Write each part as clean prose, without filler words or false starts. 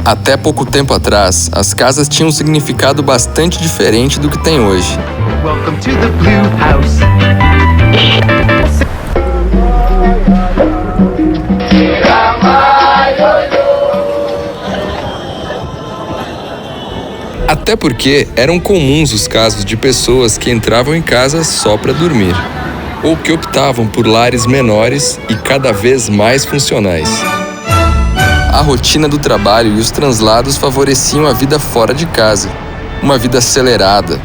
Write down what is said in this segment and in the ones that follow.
Até pouco tempo atrás, as casas tinham um significado bastante diferente do que tem hoje. Welcome to the Blue House. Até porque eram comuns os casos de pessoas que entravam em casa só para dormir, ou que optavam por lares menores e cada vez mais funcionais. A rotina do trabalho e os translados favoreciam a vida fora de casa, uma vida acelerada,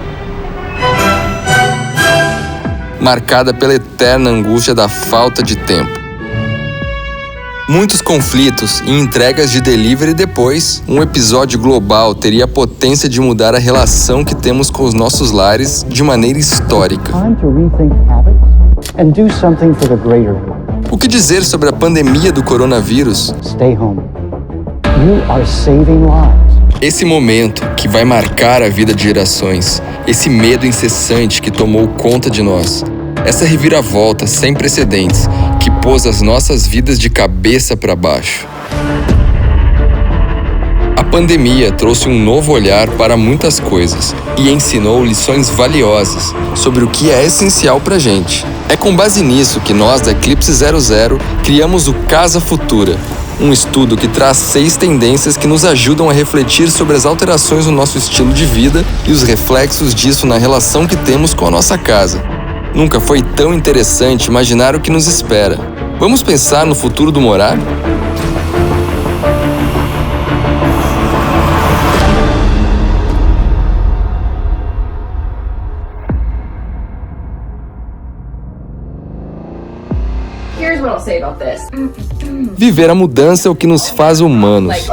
marcada pela eterna angústia da falta de tempo. Muitos conflitos e entregas de delivery depois, um episódio global teria a potência de mudar a relação que temos com os nossos lares de maneira histórica. O que dizer sobre a pandemia do coronavírus? Stay home. You are saving lives. Esse momento que vai marcar a vida de gerações, esse medo incessante que tomou conta de nós, essa reviravolta sem precedentes que pôs as nossas vidas de cabeça para baixo. A pandemia trouxe um novo olhar para muitas coisas e ensinou lições valiosas sobre o que é essencial pra gente. É com base nisso que nós da Eclipse 00 criamos o Casa Futura, um estudo que traz 6 tendências que nos ajudam a refletir sobre as alterações no nosso estilo de vida e os reflexos disso na relação que temos com a nossa casa. Nunca foi tão interessante imaginar o que nos espera. Vamos pensar no futuro do morar? Here's what I'll say about this. Viver a mudança é o que nos faz humanos.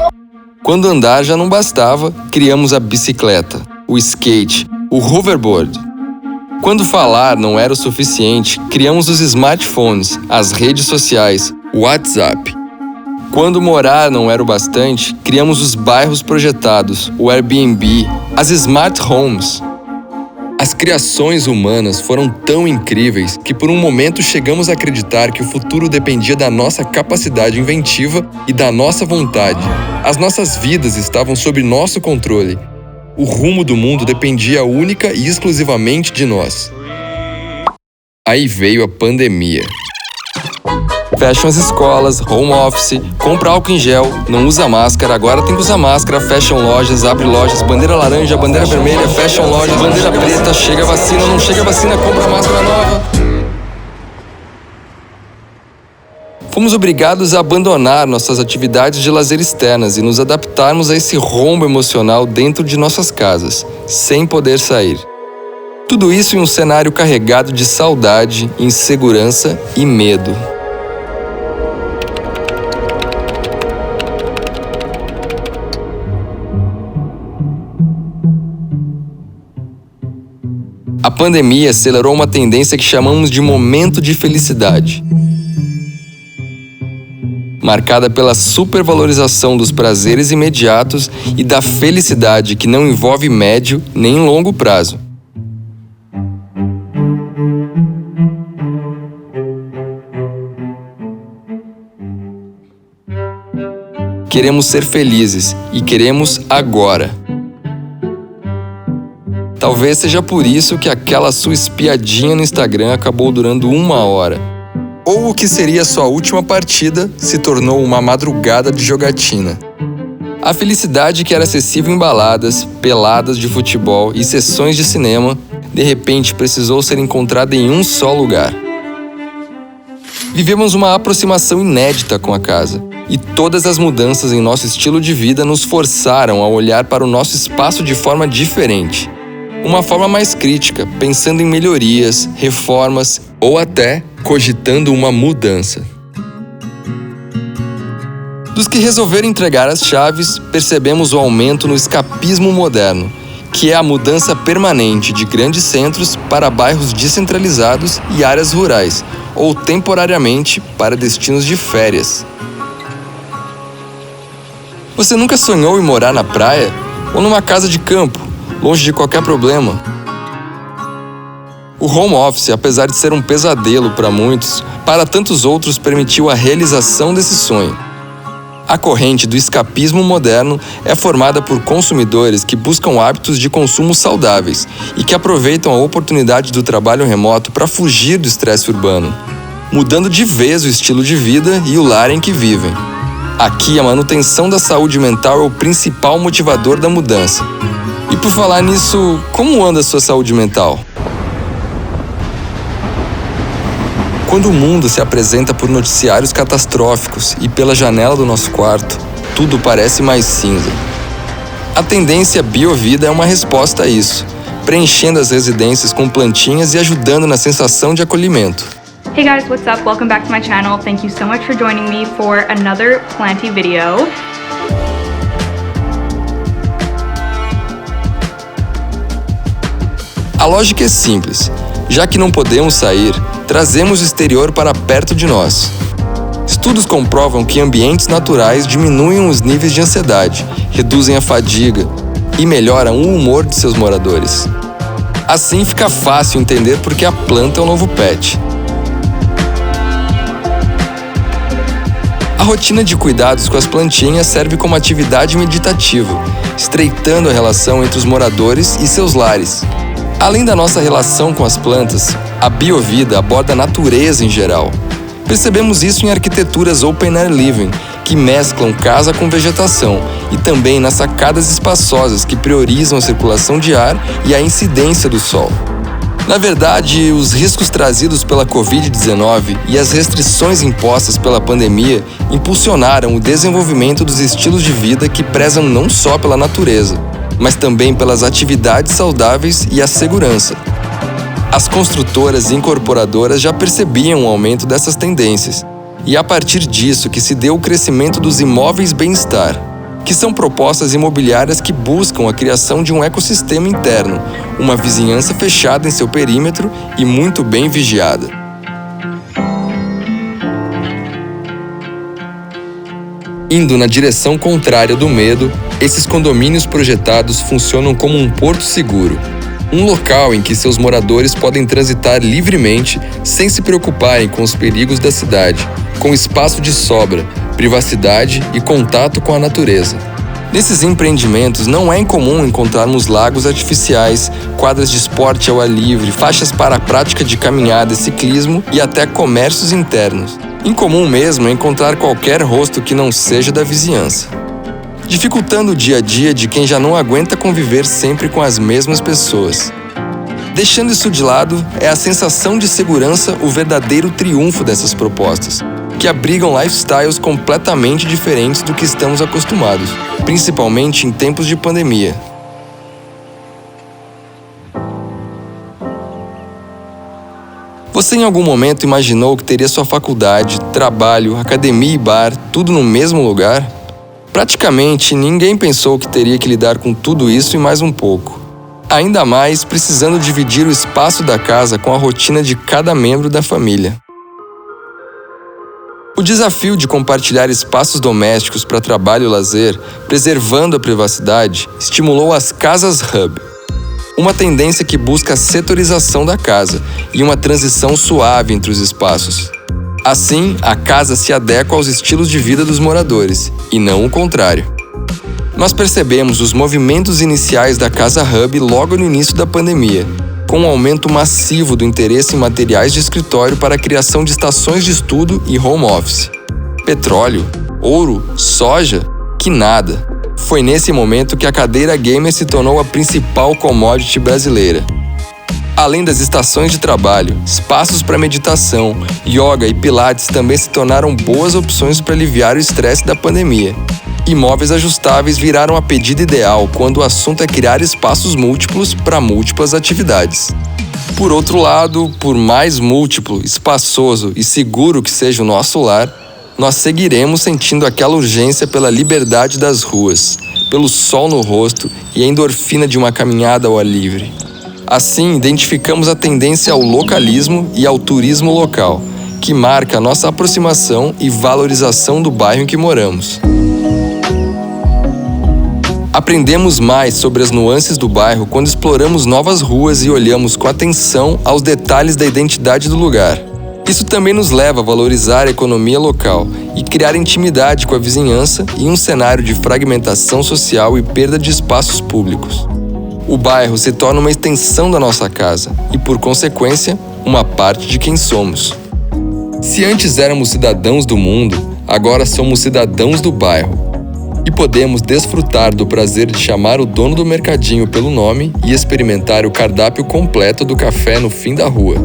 Quando andar já não bastava, criamos a bicicleta, o skate, o hoverboard. Quando falar não era o suficiente, criamos os smartphones, as redes sociais, o WhatsApp. Quando morar não era o bastante, criamos os bairros projetados, o Airbnb, as smart homes. As criações humanas foram tão incríveis que por um momento chegamos a acreditar que o futuro dependia da nossa capacidade inventiva e da nossa vontade. As nossas vidas estavam sob nosso controle. O rumo do mundo dependia única e exclusivamente de nós. Aí veio a pandemia. Fecham as escolas, home office, compra álcool em gel, não usa máscara, agora tem que usar máscara, fecham lojas, abre lojas, bandeira laranja, bandeira vermelha, fecham lojas, bandeira preta, chega a vacina, não chega a vacina, compra máscara nova. Fomos obrigados a abandonar nossas atividades de lazer externas e nos adaptarmos a esse rombo emocional dentro de nossas casas, sem poder sair. Tudo isso em um cenário carregado de saudade, insegurança e medo. A pandemia acelerou uma tendência que chamamos de momento de felicidade, marcada pela supervalorização dos prazeres imediatos e da felicidade que não envolve médio nem longo prazo. Queremos ser felizes e queremos agora. Talvez seja por isso que aquela sua espiadinha no Instagram acabou durando 1 hora. Ou o que seria sua última partida se tornou uma madrugada de jogatina. A felicidade que era acessível em baladas, peladas de futebol e sessões de cinema, de repente precisou ser encontrada em um só lugar. Vivemos uma aproximação inédita com a casa, e todas as mudanças em nosso estilo de vida nos forçaram a olhar para o nosso espaço de forma diferente. Uma forma mais crítica, pensando em melhorias, reformas ou até cogitando uma mudança. Dos que resolveram entregar as chaves, percebemos o aumento no escapismo moderno, que é a mudança permanente de grandes centros para bairros descentralizados e áreas rurais, ou temporariamente para destinos de férias. Você nunca sonhou em morar na praia ou numa casa de campo, longe de qualquer problema? O home office, apesar de ser um pesadelo para muitos, Para tantos outros, permitiu a realização desse sonho. A corrente do escapismo moderno é formada por consumidores que buscam hábitos de consumo saudáveis e que aproveitam a oportunidade do trabalho remoto para fugir do estresse urbano, mudando de vez o estilo de vida e o lar em que vivem. Aqui, a manutenção da saúde mental é o principal motivador da mudança. E por falar nisso, como anda a sua saúde mental? Quando o mundo se apresenta por noticiários catastróficos e pela janela do nosso quarto, tudo parece mais cinza. A tendência Biovida é uma resposta a isso, preenchendo as residências com plantinhas e ajudando na sensação de acolhimento. Hey guys, what's up? Welcome back to my channel. Thank you so much for joining me for another planty video. A lógica é simples. Já que não podemos sair, trazemos o exterior para perto de nós. Estudos comprovam que ambientes naturais diminuem os níveis de ansiedade, reduzem a fadiga e melhoram o humor de seus moradores. Assim fica fácil entender por que a planta é o novo pet. A rotina de cuidados com as plantinhas serve como atividade meditativa, estreitando a relação entre os moradores e seus lares. Além da nossa relação com as plantas, a Biovida aborda a natureza em geral. Percebemos isso em arquiteturas Open Air Living, que mesclam casa com vegetação, e também nas sacadas espaçosas que priorizam a circulação de ar e a incidência do sol. Na verdade, os riscos trazidos pela Covid-19 e as restrições impostas pela pandemia impulsionaram o desenvolvimento dos estilos de vida que prezam não só pela natureza, mas também pelas atividades saudáveis e a segurança. As construtoras e incorporadoras já percebiam o aumento dessas tendências, e é a partir disso que se deu o crescimento dos imóveis bem-estar, que são propostas imobiliárias que buscam a criação de um ecossistema interno, uma vizinhança fechada em seu perímetro e muito bem vigiada. Indo na direção contrária do medo, esses condomínios projetados funcionam como um porto seguro, um local em que seus moradores podem transitar livremente sem se preocuparem com os perigos da cidade, com espaço de sobra, privacidade e contato com a natureza. Nesses empreendimentos não é incomum encontrarmos lagos artificiais, quadras de esporte ao ar livre, faixas para a prática de caminhada e ciclismo e até comércios internos. Incomum mesmo é encontrar qualquer rosto que não seja da vizinhança, dificultando o dia a dia de quem já não aguenta conviver sempre com as mesmas pessoas. Deixando isso de lado, é a sensação de segurança o verdadeiro triunfo dessas propostas, que abrigam lifestyles completamente diferentes do que estamos acostumados, principalmente em tempos de pandemia. Você em algum momento imaginou que teria sua faculdade, trabalho, academia e bar, tudo no mesmo lugar? Praticamente ninguém pensou que teria que lidar com tudo isso e mais um pouco. Ainda mais precisando dividir o espaço da casa com a rotina de cada membro da família. O desafio de compartilhar espaços domésticos para trabalho e lazer, preservando a privacidade, estimulou as casas hub. Uma tendência que busca a setorização da casa e uma transição suave entre os espaços. Assim, a casa se adequa aos estilos de vida dos moradores, e não o contrário. Nós percebemos os movimentos iniciais da Casa Hub logo no início da pandemia, com um aumento massivo do interesse em materiais de escritório para a criação de estações de estudo e home office. Petróleo, ouro, soja? Que nada! Foi nesse momento que a cadeira gamer se tornou a principal commodity brasileira. Além das estações de trabalho, espaços para meditação, yoga e pilates também se tornaram boas opções para aliviar o estresse da pandemia. E móveis ajustáveis viraram a pedida ideal quando o assunto é criar espaços múltiplos para múltiplas atividades. Por outro lado, por mais múltiplo, espaçoso e seguro que seja o nosso lar, nós seguiremos sentindo aquela urgência pela liberdade das ruas, pelo sol no rosto e a endorfina de uma caminhada ao ar livre. Assim, identificamos a tendência ao localismo e ao turismo local, que marca a nossa aproximação e valorização do bairro em que moramos. Aprendemos mais sobre as nuances do bairro quando exploramos novas ruas e olhamos com atenção aos detalhes da identidade do lugar. Isso também nos leva a valorizar a economia local e criar intimidade com a vizinhança em um cenário de fragmentação social e perda de espaços públicos. O bairro se torna uma extensão da nossa casa e, por consequência, uma parte de quem somos. Se antes éramos cidadãos do mundo, agora somos cidadãos do bairro. E podemos desfrutar do prazer de chamar o dono do mercadinho pelo nome e experimentar o cardápio completo do café no fim da rua.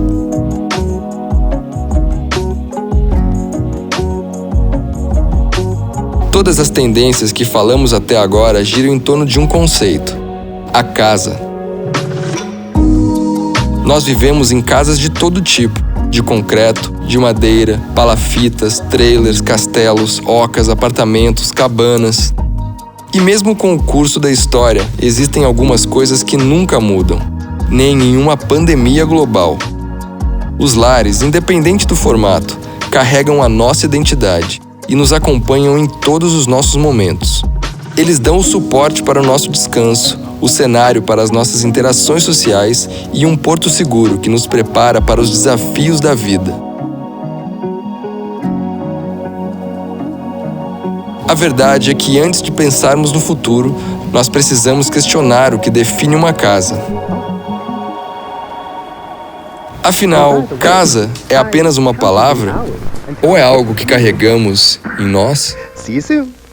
Todas as tendências que falamos até agora giram em torno de um conceito: a casa. Nós vivemos em casas de todo tipo, de concreto, de madeira, palafitas, trailers, castelos, ocas, apartamentos, cabanas. E mesmo com o curso da história, existem algumas coisas que nunca mudam, nem em uma pandemia global. Os lares, independente do formato, carregam a nossa identidade e nos acompanham em todos os nossos momentos. Eles dão o suporte para o nosso descanso, o cenário para as nossas interações sociais e um porto seguro que nos prepara para os desafios da vida. A verdade é que antes de pensarmos no futuro, nós precisamos questionar o que define uma casa. Afinal, casa é apenas uma palavra? Ou é algo que carregamos em nós? See you soon.